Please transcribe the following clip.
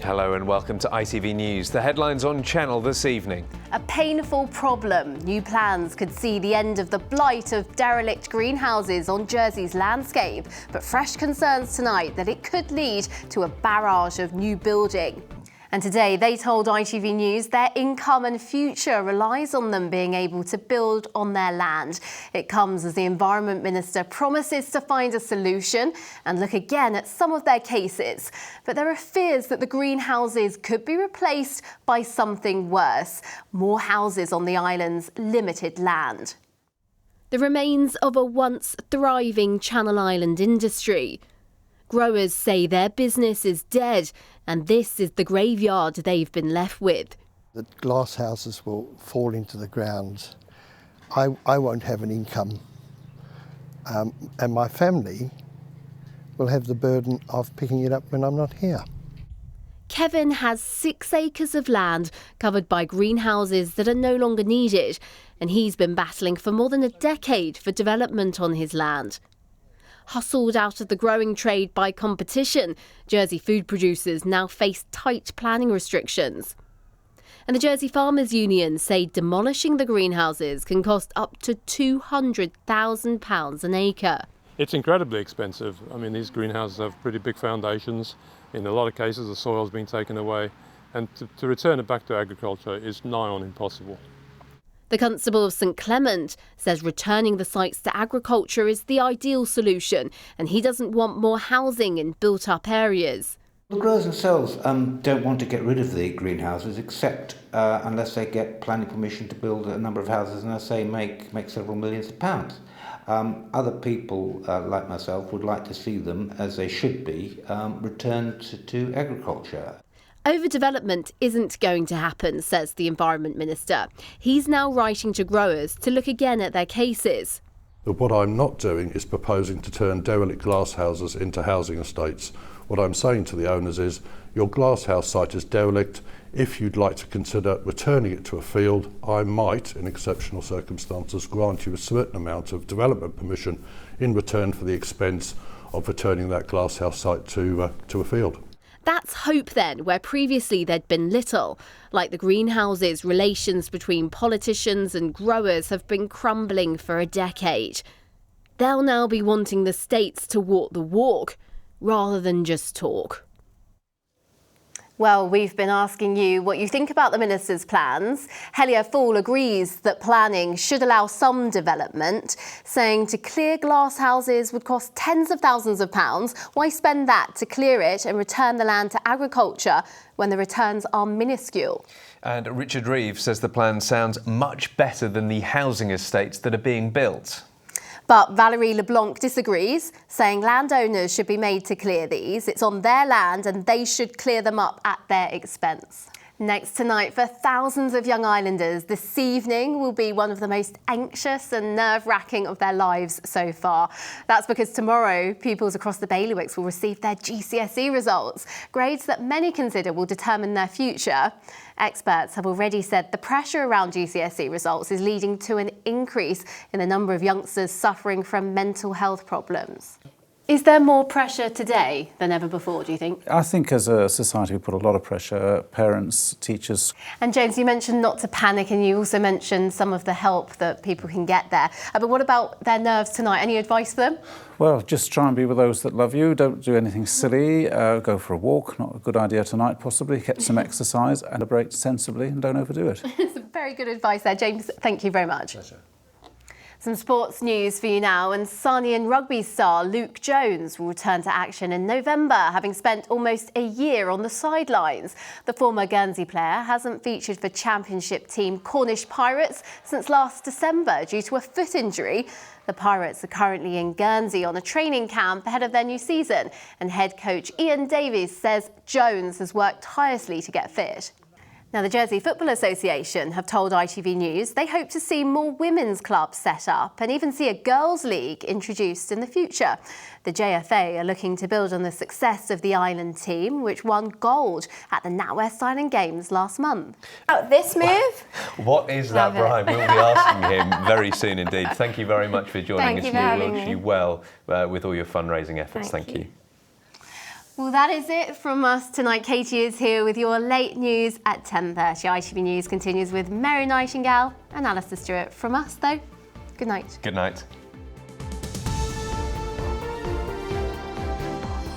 Hello and welcome to ITV News. The headlines on Channel this evening. A painful problem. New plans could see the end of the blight of derelict greenhouses on Jersey's landscape, but fresh concerns tonight that it could lead to a barrage of new building. And today they told ITV News their income and future relies on them being able to build on their land. It comes as the Environment Minister promises to find a solution and look again at some of their cases. But there are fears that the greenhouses could be replaced by something worse: more houses on the island's limited land. The remains of a once thriving Channel Island industry. Growers say their business is dead, and this is the graveyard they've been left with. The glass houses will fall into the ground. I won't have an income, and my family will have the burden of picking it up when I'm not here. Kevin has 6 acres of land covered by greenhouses that are no longer needed, and he's been battling for more than a decade for development on his land. Hustled out of the growing trade by competition, Jersey food producers now face tight planning restrictions. And the Jersey Farmers Union say demolishing the greenhouses can cost up to £200,000 an acre. It's incredibly expensive. I mean, these greenhouses have pretty big foundations. In a lot of cases, the soil's been taken away, and to return it back to agriculture is nigh on impossible. The Constable of St Clement says returning the sites to agriculture is the ideal solution, and he doesn't want more housing in built-up areas. The growers themselves don't want to get rid of the greenhouses, except unless they get planning permission to build a number of houses and, as I say, make several millions of pounds. Other people, like myself, would like to see them, as they should be, returned to agriculture. Overdevelopment isn't going to happen, says the Environment Minister. He's now writing to growers to look again at their cases. But what I'm not doing is proposing to turn derelict glasshouses into housing estates. What I'm saying to the owners is, your glasshouse site is derelict. If you'd like to consider returning it to a field, I might, in exceptional circumstances, grant you a certain amount of development permission in return for the expense of returning that glasshouse site to a field. That's hope then, where previously there'd been little. Like the greenhouses, relations between politicians and growers have been crumbling for a decade. They'll now be wanting the states to walk the walk, rather than just talk. Well, we've been asking you what you think about the Minister's plans. Helia Fall agrees that planning should allow some development, saying to clear glass houses would cost tens of thousands of pounds. Why spend that to clear it and return the land to agriculture when the returns are minuscule? And Richard Reeve says the plan sounds much better than the housing estates that are being built. But Valerie LeBlanc disagrees, saying landowners should be made to clear these. It's on their land and they should clear them up at their expense. Next tonight, for thousands of young islanders, this evening will be one of the most anxious and nerve-wracking of their lives so far. That's because tomorrow, pupils across the bailiwicks will receive their GCSE results, grades that many consider will determine their future. Experts have already said the pressure around GCSE results is leading to an increase in the number of youngsters suffering from mental health problems. Is there more pressure today than ever before, do you think? I think as a society we put a lot of pressure, parents, teachers. And James, you mentioned not to panic, and you also mentioned some of the help that people can get there. But what about their nerves tonight? Any advice for them? Well, just try and be with those that love you. Don't do anything silly. Go for a walk, not a good idea tonight possibly. Get some exercise and celebrate sensibly and don't overdo it. Some very good advice there, James. Thank you very much. Pleasure. Some sports news for you now, and Sarnian rugby star Luke Jones will return to action in November, having spent almost a year on the sidelines. The former Guernsey player hasn't featured for Championship team Cornish Pirates since last December due to a foot injury. The Pirates are currently in Guernsey on a training camp ahead of their new season, and head coach Ian Davies says Jones has worked tirelessly to get fit. Now, the Jersey Football Association have told ITV News they hope to see more women's clubs set up and even see a girls' league introduced in the future. The JFA are looking to build on the success of the Island team, which won gold at the NatWest Island Games last month. Oh, this move? What is that, Brian? We'll be asking him very soon indeed. Thank you very much for joining us. We wish you well with all your fundraising efforts. Thank you. Well, that is it from us tonight. Katie is here with your late news at 10:30. ITV News continues with Mary Nightingale and Alistair Stewart. From us, though, good night. Good night.